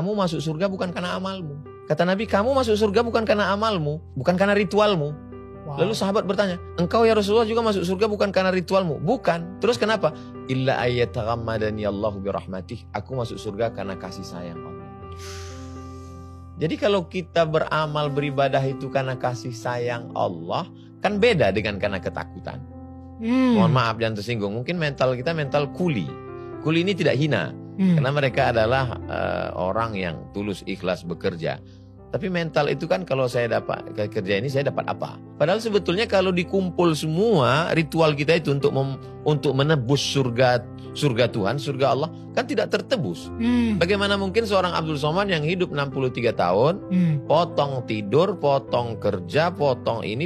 kamu masuk surga bukan karena amalmu. Kata Nabi, kamu masuk surga bukan karena amalmu, bukan karena ritualmu. Lalu sahabat bertanya, engkau ya Rasulullah juga masuk surga bukan karena ritualmu? Bukan. Terus kenapa? Illa ayyataghammadani Allahu birahmatih. Aku masuk surga karena kasih sayang Allah. Jadi kalau kita beramal beribadah itu karena kasih sayang Allah, kan beda dengan karena ketakutan. Mohon maaf jangan tersinggung. Mungkin mental kita mental kuli. Kuli ini tidak hina. Karena mereka adalah orang yang tulus ikhlas bekerja. Tapi mental itu kan kalau saya dapat kerja ini saya dapat apa? Padahal sebetulnya kalau dikumpul semua ritual kita itu untuk menebus surga Tuhan, surga Allah kan tidak tertebus. Bagaimana mungkin seorang Abdul Somad yang hidup 63 tahun, potong tidur, potong kerja, potong ini,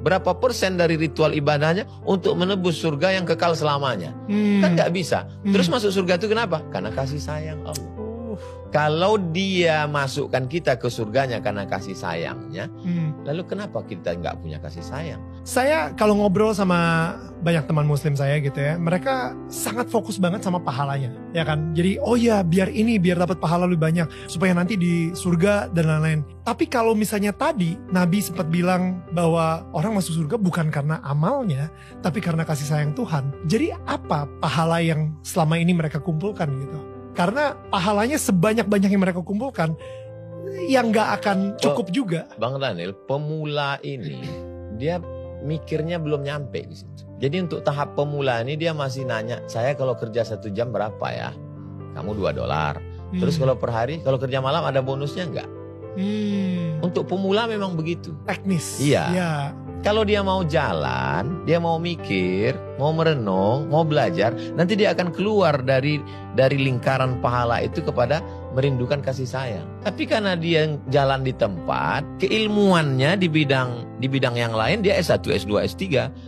berapa persen dari ritual ibadahnya untuk menebus surga yang kekal selamanya? Kan nggak bisa. Terus masuk surga itu kenapa? Karena kasih sayang Allah. Kalau dia masukkan kita ke surganya karena kasih sayangnya, lalu kenapa kita nggak punya kasih sayang? Saya kalau ngobrol sama banyak teman muslim saya gitu ya, mereka sangat fokus banget sama pahalanya, ya kan? Jadi oh ya biar dapat pahala lebih banyak, supaya nanti di surga dan lain-lain. Tapi kalau misalnya tadi Nabi sempat bilang bahwa orang masuk surga bukan karena amalnya, tapi karena kasih sayang Tuhan. Jadi apa pahala yang selama ini mereka kumpulkan gitu? Karena pahalanya sebanyak-banyak yang mereka kumpulkan, yang gak akan cukup juga. Bang Daniel, pemula ini dia mikirnya belum nyampe di situ. Jadi untuk tahap pemula ini dia masih nanya, saya kalau kerja 1 jam berapa ya? Kamu $2. Terus kalau per hari, kalau kerja malam ada bonusnya enggak? Untuk pemula memang begitu. Teknis. Iya. Ya. Kalau dia mau jalan, dia mau mikir, mau merenung, mau belajar, nanti dia akan keluar dari lingkaran pahala itu kepada merindukan kasih sayang. Tapi karena dia jalan di tempat, keilmuannya di bidang yang lain dia S1, S2, S3,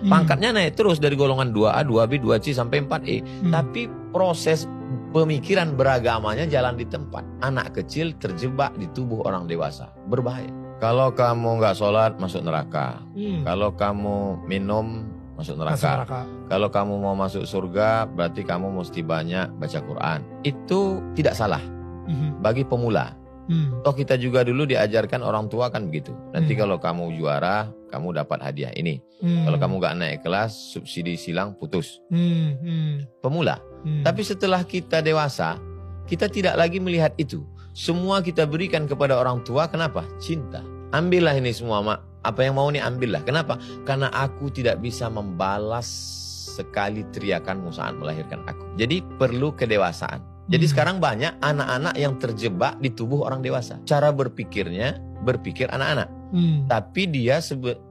pangkatnya naik terus dari golongan 2A, 2B, 2C sampai 4E. Tapi proses pemikiran beragamanya jalan di tempat. Anak kecil terjebak di tubuh orang dewasa, berbahaya. Kalau kamu nggak sholat masuk neraka. Kalau kamu minum masuk neraka. Kalau kamu mau masuk surga berarti kamu mesti banyak baca Quran. Itu tidak salah bagi pemula. Toh kita juga dulu diajarkan orang tua kan begitu. Nanti kalau kamu juara kamu dapat hadiah ini. Kalau kamu nggak naik kelas subsidi silang putus. Pemula. Tapi setelah kita dewasa kita tidak lagi melihat itu. Semua kita berikan kepada orang tua, kenapa? Cinta. Ambillah ini semua, Mak. Apa yang mau nih ambillah. Kenapa? Karena aku tidak bisa membalas sekali teriakanmu saat melahirkan aku. Jadi perlu kedewasaan. Jadi sekarang banyak anak-anak yang terjebak di tubuh orang dewasa. Cara berpikirnya, berpikir anak-anak. Tapi dia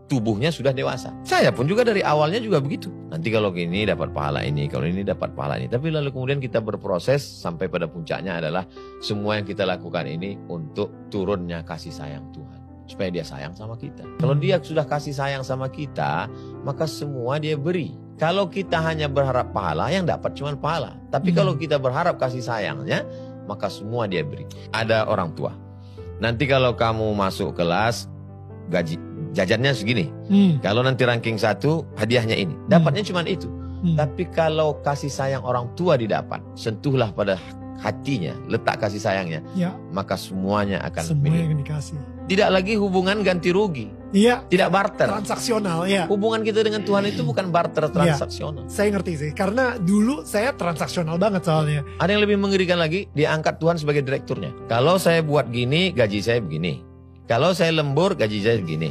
tubuhnya sudah dewasa. Saya pun juga dari awalnya juga begitu. Nanti kalau gini dapat pahala ini, kalau ini dapat pahala ini. Tapi lalu kemudian kita berproses sampai pada puncaknya adalah semua yang kita lakukan ini untuk turunnya kasih sayang Tuhan. Supaya dia sayang sama kita. Kalau dia sudah kasih sayang sama kita, maka semua dia beri. Kalau kita hanya berharap pahala, yang dapat cuma pahala. Tapi kalau kita berharap kasih sayangnya, maka semua dia beri. Ada orang tua. Nanti kalau kamu masuk kelas, gaji jajannya segini. Kalau nanti ranking 1, hadiahnya ini. Dapatnya cuma itu. Tapi kalau kasih sayang orang tua didapat, sentuhlah pada hatinya, letak kasih sayangnya, maka semuanya akan dikasih. Tidak lagi hubungan ganti rugi. Iya. Tidak barter. Transaksional, ya. Hubungan kita dengan Tuhan itu bukan barter, transaksional. Saya ngerti sih, karena dulu saya transaksional banget soalnya. Ada yang lebih mengerikan lagi, dia angkat Tuhan sebagai direkturnya. Kalau saya buat gini, gaji saya begini. Kalau saya lembur, gaji saya begini.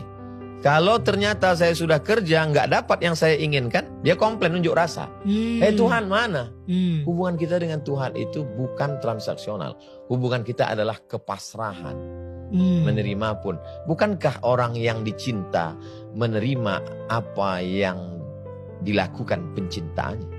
Kalau ternyata saya sudah kerja, nggak dapat yang saya inginkan, dia komplain, unjuk rasa. Tuhan mana? Hubungan kita dengan Tuhan itu bukan transaksional. Hubungan kita adalah kepasrahan. Menerima pun. Bukankah orang yang dicinta menerima apa yang dilakukan pencintaannya?